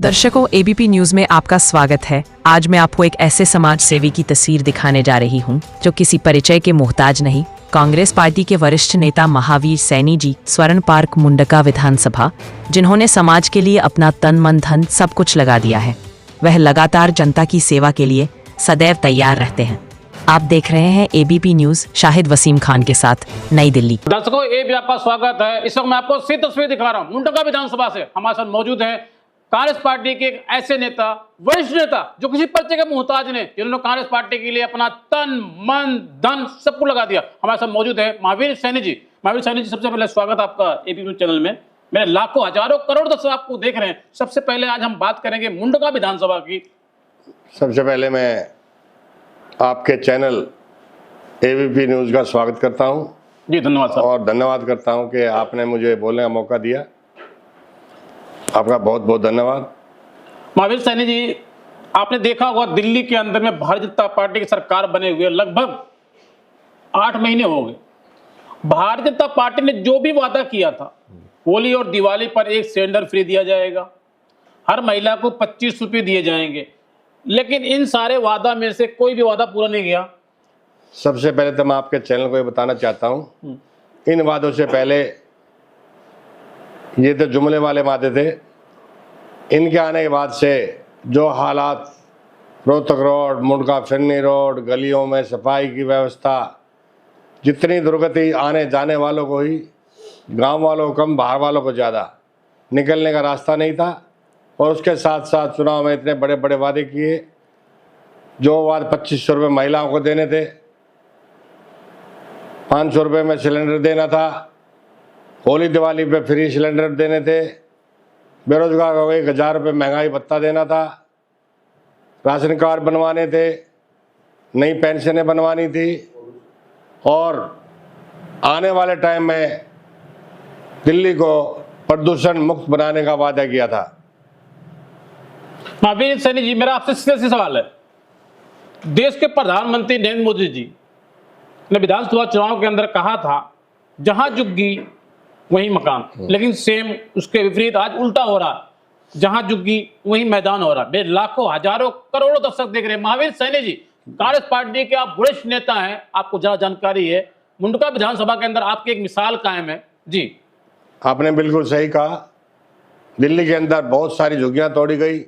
दर्शकों, ABP news में आपका स्वागत है। आज मैं आपको एक ऐसे समाज सेवी की तस्वीर दिखाने जा रही हूं, जो किसी परिचय के मोहताज नहीं। कांग्रेस पार्टी के वरिष्ठ नेता महावीर सैनी जी, स्वर्ण पार्क मुंडका विधानसभा, जिन्होंने समाज के लिए अपना तन मन धन सब कुछ लगा दिया है। वह लगातार जनता की सेवा के लिए सदैव तैयार रहते हैं। आप देख रहे हैं एबीपी न्यूज शाहिद वसीम खान के साथ, नई दिल्ली। दर्शकों, ये भी आपका स्वागत है। इस वक्त मैं आपको सीधी तस्वीर दिखा रहा हूँ मुंडका विधानसभा से। हमारे साथ मौजूद हैं कांग्रेस पार्टी के एक ऐसे नेता, वरिष्ठ नेता, जो किसी परिचय के मोहताज ने, जिन्होंने कांग्रेस पार्टी के लिए अपना तन मन धन सब कुछ लगा दिया। हमारे साथ मौजूद है महावीर सैनी जी। महावीर सैनी जी, सबसे पहले स्वागत आपका एबीपी न्यूज चैनल में। मेरे लाखों हजारों करोड़ दर्शक आपको देख रहे हैं। सबसे पहले आज हम बात करेंगे मुंडका विधानसभा की। सबसे पहले मैं आपके चैनल एबीपी न्यूज का स्वागत करता हूं जी। धन्यवाद सर। और धन्यवाद करता हूं कि आपने मुझे बोलने का मौका दिया। आपका बहुत बहुत धन्यवाद। महावीर सैनी जी, आपने देखा होगा दिल्ली के अंदर में भारतीय जनता पार्टी की सरकार बने हुए लगभग 8 महीने हो गए। भारतीय जनता पार्टी ने जो भी वादा किया था, होली और दिवाली पर एक सिलेंडर फ्री दिया जाएगा, हर महिला को 25 रुपये दिए जाएंगे, लेकिन इन सारे वादा में से कोई भी वादा पूरा नहीं किया। सबसे पहले तो मैं आपके चैनल को ये बताना चाहता हूं, इन वादों से पहले ये तो जुमले वाले वादे थे। इनके आने के बाद से जो हालात, रोहतक रोड, मुंडका फिरनी रोड, गलियों में सफाई की व्यवस्था, जितनी दुर्गति आने जाने वालों को ही, गांव वालों को कम, बाहर वालों को ज़्यादा, निकलने का रास्ता नहीं था। और उसके साथ साथ चुनाव में इतने बड़े बड़े वादे किए। जो वाद 2500 रुपये महिलाओं को देने थे, 500 रुपये में सिलेंडर देना था, होली दिवाली पे फ्री सिलेंडर देने थे, बेरोजगार को 1000 रुपये महंगाई भत्ता देना था, राशन कार्ड बनवाने थे, नई पेंशनें बनवानी थी, और आने वाले टाइम में दिल्ली को प्रदूषण मुक्त बनाने का वादा किया था। महावीर सैनी जी, मेरा आपसे सीधा सवाल है। देश के प्रधानमंत्री नरेंद्र मोदी जी ने विधानसभा चुनाव के अंदर कहा था, जहां झुग्गी वहीं मकान, लेकिन सेम उसके विपरीत आज उल्टा हो रहा, जहां झुग्गी वहीं मैदान हो रहा। मेरे लाखों हजारों करोड़ों दर्शक देख रहे हैं। महावीर सैनी जी, कांग्रेस पार्टी के आप वरिष्ठ नेता हैं, आपको ज्यादा जानकारी है। मुंडका विधानसभा के अंदर आपकी एक मिसाल कायम है जी। आपने बिल्कुल सही कहा। दिल्ली के अंदर बहुत सारी झुग्गियां तोड़ी गई।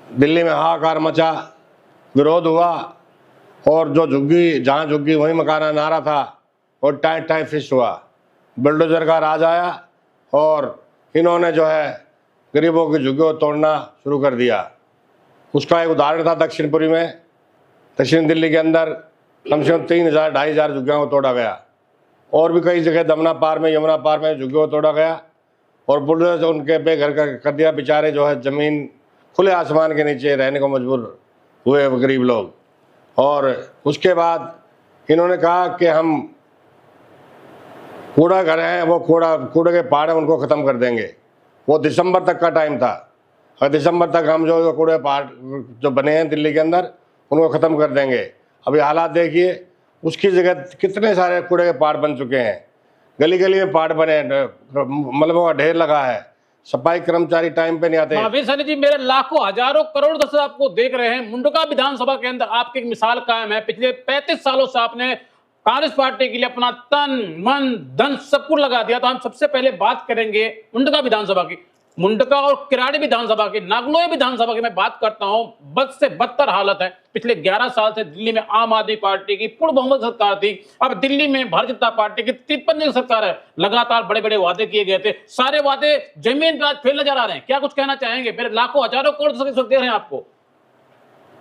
दिल्ली में हाहाकार मचा, विरोध हुआ, और जो झुग्गी, जहाँ झुग्गी वहीं मकान नारा था, और टाइम टाइम फिश हुआ। बुलडोजर का राज आया और इन्होंने जो है गरीबों की झुग्गियों को तोड़ना शुरू कर दिया। उसका एक उदाहरण था दक्षिणपुरी में, दक्षिण दिल्ली के अंदर कम से कम 3000-2500 झुग्गियों को तोड़ा गया। और भी कई जगह दमना पार में, यमुना पार में झुग्गियों को तोड़ा गया, और बुलडोजर उनके बेघर कर दिया। बेचारे जो है ज़मीन खुले आसमान के नीचे रहने को मजबूर हुए गरीब लोग। और उसके बाद इन्होंने कहा कि हम कूड़ा घर हैं, वो कूड़े के पहाड़ हैं, उनको ख़त्म कर देंगे। वो दिसंबर तक का टाइम था, और दिसंबर तक हम जो कूड़े पहाड़ जो बने हैं दिल्ली के अंदर, उनको ख़त्म कर देंगे। अभी हालात देखिए, उसकी जगह कितने सारे कूड़े के पहाड़ बन चुके हैं। गली गली में पहाड़ बने, मलबों का ढेर लगा है, सफाई कर्मचारी टाइम पे नहीं आते। महावीर सैनी जी, मेरे लाखों हजारों करोड़ दर्शक आपको देख रहे हैं। मुंडका विधानसभा के अंदर आपकी एक मिसाल कायम है। पिछले 35 सालों से आपने कांग्रेस पार्टी के लिए अपना तन मन धन सब कुछ लगा दिया। तो हम सबसे पहले बात करेंगे मुंडका विधानसभा की। मुंडका और किराड़ी विधानसभा की, नागलोई विधानसभा की मैं बात करता हूं। बद से बदतर हालत है। पिछले 11 साल से दिल्ली में आम आदमी पार्टी की पूर्ण बहुमत सरकार थी। अब दिल्ली में भारतीय जनता पार्टी की 53 की सरकार है। लगातार बड़े बड़े वादे किए गए थे, सारे वादे जमीन पर आज फेल नजर आ रहे हैं। क्या कुछ कहना चाहेंगे? मेरे लाखों हजारों करोड़ दर्शक देख रहे हैं आपको।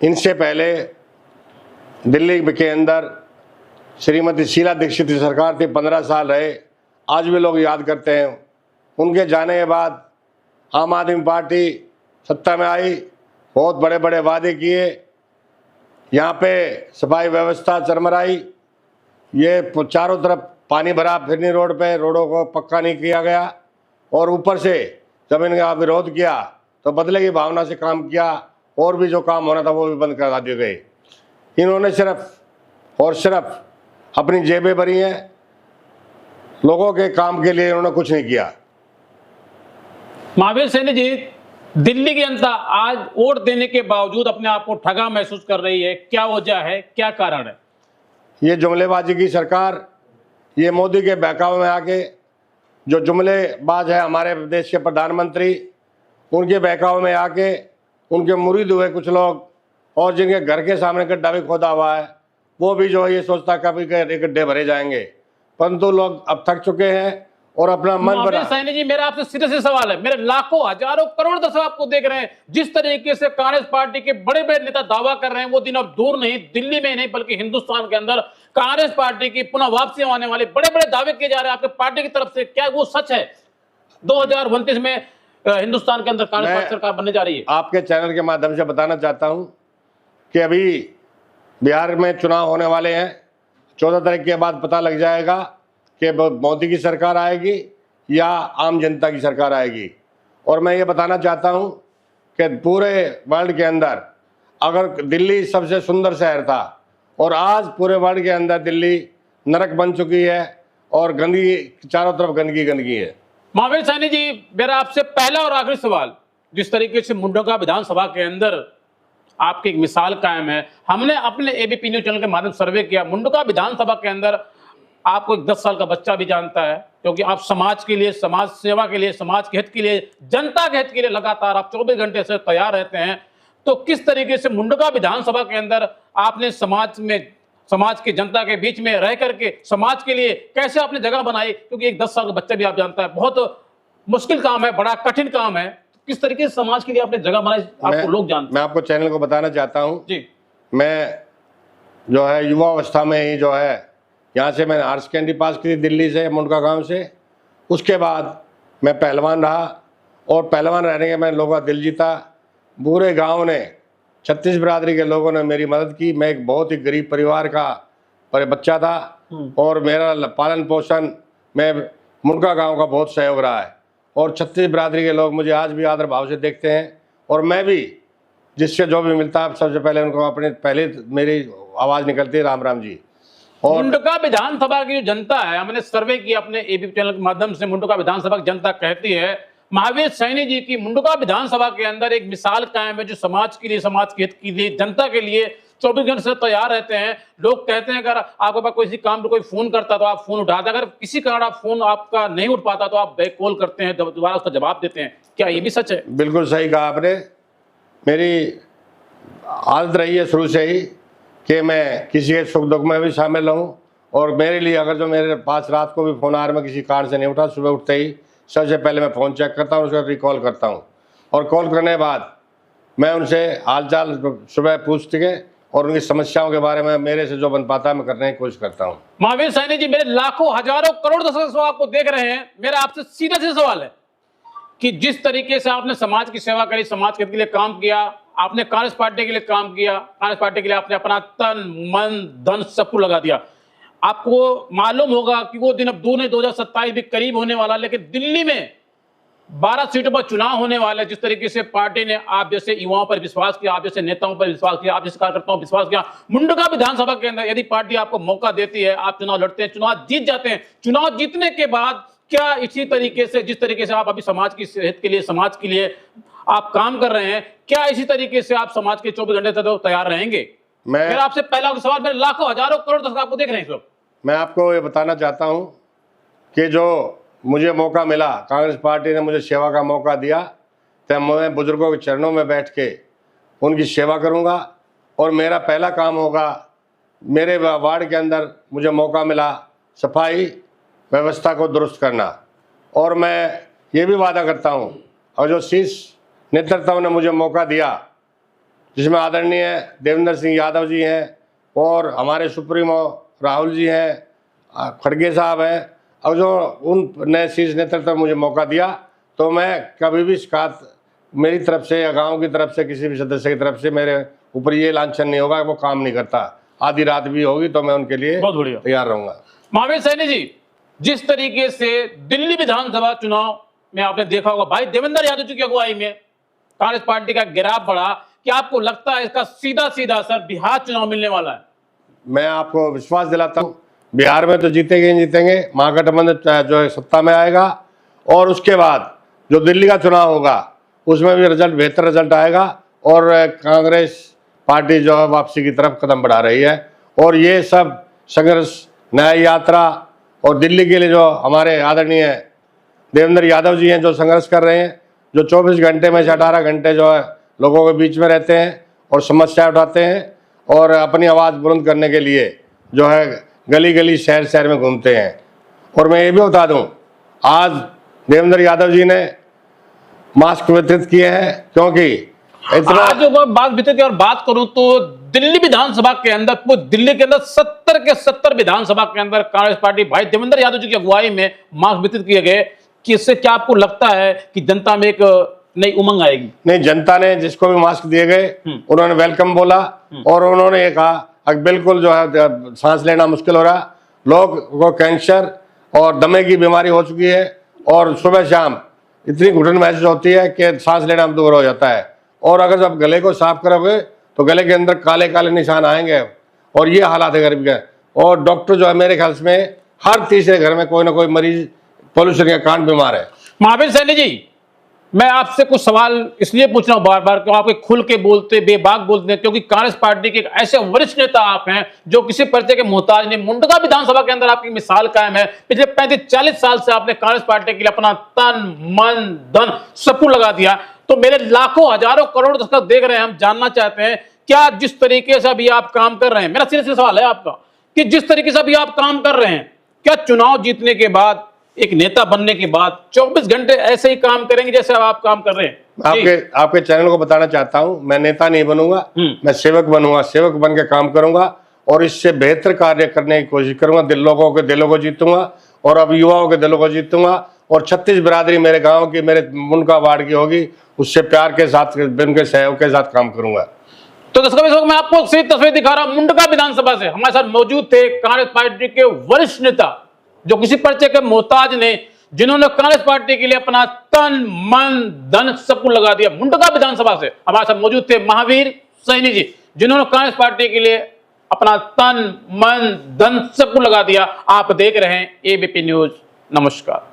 इनसे पहले दिल्ली के अंदर श्रीमती शीला दीक्षित की सरकार थी, 15 साल रहे, आज भी लोग याद करते हैं। उनके जाने के बाद आम आदमी पार्टी सत्ता में आई, बहुत बड़े बड़े वादे किए। यहाँ पे सफाई व्यवस्था चरमराई, ये चारों तरफ पानी भरा फिरनी रोड पे, रोडों को पक्का नहीं किया गया। और ऊपर से जब इनका विरोध किया तो बदले की भावना से काम किया, और भी जो काम होना था वो भी बंद करा दिए गए। इन्होंने सिर्फ और सिर्फ अपनी जेबें भरी हैं, लोगों के काम के लिए इन्होंने कुछ नहीं किया। महावीर सैनी जी, दिल्ली की जनता आज वोट देने के बावजूद अपने आप को ठगा महसूस कर रही है, क्या वजह है, क्या कारण है? ये जुमलेबाजी की सरकार, ये मोदी के बहकावे में आके जो जुमलेबाज है हमारे देश के प्रधानमंत्री, उनके बहकावे में आके उनके मुरीद हुए कुछ लोग और जिनके घर के सामने गड्ढा भी खोदा हुआ है, वो भी जो है ये सोचता कभी के गड्ढे भरे जाएंगे, परंतु लोग अब थक चुके हैं और अपना मन बना। सैनी जी, मेरा आपसे सीधे से सवाल है, मेरे लाखों हजारों करोड़ दर्शक आपको देख रहे हैं, जिस तरीके से कांग्रेस पार्टी के बड़े बड़े नेता दावा कर रहे हैं, वो दिन अब दूर नहीं, दिल्ली में नहीं बल्कि हिंदुस्तान के अंदर कांग्रेस पार्टी की पुनः वापसी होने वाले बड़े बड़े दावे किए जा रहे हैं आपके पार्टी की तरफ से, क्या वो सच है? 2029 में हिंदुस्तान के अंदर कांग्रेस पार्टी सरकार बनने जा रही है। आपके चैनल के माध्यम से बताना चाहता हूं कि अभी बिहार में चुनाव होने वाले हैं, 14 तारीख के बाद पता लग जाएगा कि मोदी की सरकार आएगी या आम जनता की सरकार आएगी। और मैं ये बताना चाहता हूं कि पूरे वर्ल्ड के अंदर अगर दिल्ली सबसे सुंदर शहर था और आज पूरे वर्ल्ड के अंदर दिल्ली नरक बन चुकी है और गंदगी, चारों तरफ गंदगी गंदगी है। महावीर सैनी जी, मेरा आपसे पहला और आखिरी सवाल, जिस तरीके से मुंडका विधानसभा के अंदर आपकी एक मिसाल कायम है, हमने अपने एबीपी न्यूज चैनल के माध्यम से सर्वे किया, मुंडका विधानसभा के अंदर आपको एक 10 साल का बच्चा भी जानता है, क्योंकि आप समाज के लिए, समाज सेवा के लिए, समाज के हित के लिए, जनता के हित के लिए लगातार आप 24 घंटे से तैयार रहते हैं। तो किस तरीके से मुंडका विधानसभा के अंदर आपने समाज में, समाज की जनता के बीच में रह करके समाज के लिए कैसे आपने जगह बनाई? क्योंकि एक 10 साल का बच्चा भी आप जानता है, बहुत मुश्किल काम है, बड़ा कठिन काम है। किस तरीके से समाज के लिए आपने जगह बनाई, आपको लोग जानते हैं? मैं आपको चैनल को बताना चाहता हूँ जी, मैं जो है युवा अवस्था में ही जो है यहाँ से मैंने हायर सेकेंडरी पास की दिल्ली से, मुंडका गांव से। उसके बाद मैं पहलवान रहा और पहलवान रहने के मैंने लोगों का दिल जीता। पूरे गांव ने, 36 बिरादरी के लोगों ने मेरी मदद की। मैं एक बहुत ही गरीब परिवार का बच्चा था और मेरा पालन पोषण में मुंडका गांव का बहुत सहयोग रहा है और 36 बिरादरी के लोग मुझे आज भी आदर भाव से देखते हैं और मैं भी जिससे जो भी मिलता है सबसे पहले उनको अपने, पहले मेरी आवाज़ निकलती है राम राम जी। और मुंडका विधानसभा की जो जनता है, हमने सर्वे किया अपने एबीपी चैनल के माध्यम से, मुंडका विधानसभा की जनता कहती है महावीर सैनी जी की मुंडका विधानसभा के अंदर एक मिसाल कायम है, जो समाज के लिए, समाज के हित के लिए, जनता के लिए 24 घंटे से तैयार रहते हैं। लोग कहते हैं अगर आपके पास किसी काम पे कोई फोन करता तो आप फोन उठाते, अगर किसी कारण आप फोन आपका नहीं उठ पाता तो आप बैक कॉल करते हैं, दोबारा उसका जवाब देते हैं, क्या ये भी सच है? बिल्कुल सही कहा आपने। मेरी आदत रही है शुरू से ही कि मैं किसी के सुख दुख में भी शामिल रहूं और मेरे लिए अगर जो मेरे पास रात को भी फ़ोन आ रहा, मैं किसी कारण से नहीं उठा, सुबह उठते ही सबसे पहले मैं फ़ोन चेक करता हूं, उसका रिकॉल करता हूं और कॉल करने के बाद मैं उनसे हालचाल सुबह पूछ के और उनकी समस्याओं के बारे में मेरे से जो बन पाता है मैं करने की कोशिश करता हूँ। महावीर सैनी जी, मेरे लाखों हजारों करोड़ दर्शक आपको देख रहे हैं, मेरा आपसे सीधा से सवाल है कि जिस तरीके से आपने समाज की सेवा करी, समाज के लिए काम किया, आपने कांग्रेस पार्टी के लिए काम किया, कांग्रेस पार्टी के लिए आपने अपना तन मन धन सब कुछ लगा दिया। आपको मालूम होगा कि वो दिन अब दूर नहीं, 2027 भी करीब होने वाला, लेकिन दिल्ली में 12 सीटों पर चुनाव होने वाले। जिस तरीके से पार्टी ने आप जैसे युवाओं पर विश्वास किया, आप जैसे नेताओं पर विश्वास किया, आप जैसे कार्यकर्ताओं पर विश्वास किया, मुंडका विधानसभा के अंदर यदि पार्टी आपको मौका देती है, आप चुनाव लड़ते हैं, चुनाव जीत जाते हैं, चुनाव जीतने के बाद क्या इसी तरीके से, जिस तरीके से आप अभी समाज की हित के लिए, समाज के लिए आप काम कर रहे हैं, क्या इसी तरीके से आप समाज के 24 घंटे तक तैयार रहेंगे? मेरा आपसे पहला सवाल, मेरे लाखों हजारों करोड़ दर्शक आपको देख रहे हैं इस वक्त। मैं आपको ये बताना चाहता हूँ कि जो मुझे मौका मिला, कांग्रेस पार्टी ने मुझे सेवा का मौका दिया, तो मैं बुजुर्गों के चरणों में बैठ के उनकी सेवा करूँगा और मेरा पहला काम होगा, मेरे वार्ड के अंदर मुझे मौका मिला सफाई व्यवस्था को दुरुस्त करना और मैं ये भी वादा करता हूँ, और जो शीर्ष नेतृत्व ने मुझे मौका दिया, जिसमें आदरणीय देवेंद्र सिंह यादव जी हैं और हमारे सुप्रीमो राहुल जी हैं, खड़गे साहब हैं, और जो उन नए शीर्ष नेतृत्व ने मुझे मौका दिया, तो मैं कभी भी शिकायत मेरी तरफ से या गांव की तरफ से किसी भी सदस्य की तरफ से मेरे ऊपर ये लांछन नहीं होगा, वो काम नहीं करता। आधी रात भी होगी तो मैं उनके लिए तैयार रहूँगा। महावीर सैनी जी, जिस तरीके से दिल्ली विधानसभा चुनाव में आपने देखा होगा, भाई देवेंद्र यादव जी की अगुवाई में कांग्रेस पार्टी का गिराव बढ़ा, क्या आपको लगता है इसका सीधा सीधा असर बिहार चुनाव मिलने वाला है? मैं आपको विश्वास दिलाता हूँ, बिहार में तो जीतेंगे ही जीतेंगे, महागठबंधन जो है सत्ता में आएगा और उसके बाद जो दिल्ली का चुनाव होगा उसमें भी रिजल्ट, बेहतर रिजल्ट आएगा और कांग्रेस पार्टी जो है वापसी की तरफ कदम बढ़ा रही है। और ये सब संघर्ष, न्याय यात्रा और दिल्ली के लिए जो हमारे आदरणीय देवेंद्र यादव जी हैं जो संघर्ष कर रहे हैं, जो 24 घंटे में से 18 घंटे जो है लोगों के बीच में रहते हैं और समस्या उठाते हैं और अपनी आवाज़ बुलंद करने के लिए जो है गली गली शहर शहर में घूमते हैं। और मैं ये भी बता दूं, आज देवेंद्र यादव जी ने मास्क वितरित किए हैं, क्योंकि इतना आज जो बात बीते और बात करूं तो दिल्ली विधानसभा के अंदर, पूरे दिल्ली के अंदर 70 के 70 विधानसभा के अंदर कांग्रेस पार्टी भाई देवेंद्र यादव जी की अगुवाई में मास्क वितरित किए गए। कि इससे क्या आपको लगता है कि जनता में एक नई उमंग आएगी? नहीं, जनता ने जिसको भी मास्क दिए गए उन्होंने वेलकम बोला और उन्होंने ये कहा कि बिल्कुल जो है सांस लेना मुश्किल हो रहा, लोग को कैंसर और दमे की बीमारी हो चुकी है और सुबह शाम इतनी घुटन महसूस होती है कि सांस लेना दूर हो जाता है। और अगर जब गले को साफ करोगे तो गले के अंदर काले काले निशान आएंगे और ये हालात है गरीब के। और डॉक्टर जो है मेरे ख्याल में हर तीसरे घर में कोई ना कोई मरीज पोल्यूशन के कारण बीमार है। महावीर सैनी जी, मैं आपसे कुछ सवाल इसलिए पूछ रहा हूं बार बार, क्योंकि आप खुल के बोलते, बेबाक बोलते हैं, क्योंकि कांग्रेस पार्टी के एक ऐसे वरिष्ठ नेता आप हैं जो किसी परिचय के मोहताज नहीं। मुंडका विधानसभा के अंदर आपकी मिसाल कायम है। पिछले 35-40 साल से आपने कांग्रेस पार्टी के लिए अपना तन मन धन सब कुछ लगा दिया। तो मेरे लाखों हजारों करोड़ दर्शक देख रहे हैं, हम जानना चाहते हैं क्या जिस तरीके से अभी आप काम कर रहे हैं, मेरा सीधे सीधे सवाल है आपका, कि जिस तरीके से अभी आप काम कर रहे हैं, क्या चुनाव जीतने के बाद, एक नेता बनने के बाद 24 घंटे ऐसे ही काम करेंगे जैसे आप काम कर रहे हैं? आपके चैनल को बताना चाहता हूं, मैं नेता नहीं बनूंगा, मैं सेवक बनूंगा, सेवक बन के काम करूंगा और इससे बेहतर कार्य करने की कोशिश करूंगा। लोगों के दिलों को जीतूंगा और अब युवाओं के दिलों को जीतूंगा और 36 बिरादरी मेरे गांव की, मेरे मुंडका वार्ड की होगी, उससे प्यार के साथ, उनके सहयोग के साथ काम करूंगा। तो दर्शकों, मैं आपको सीधी तस्वीर दिखा रहा हूं मुंडका विधानसभा से। हमारे साथ मौजूद थे कांग्रेस पार्टी के वरिष्ठ नेता जो किसी परिचय के मोहताज ने, जिन्होंने कांग्रेस पार्टी के लिए अपना तन मन धन सब कुछ लगा दिया। मुंडका विधानसभा से हमारे साथ मौजूद थे महावीर सैनी जी, जिन्होंने कांग्रेस पार्टी के लिए अपना तन मन धन सब कुछ लगा दिया। आप देख रहे हैं एबीपी न्यूज। नमस्कार।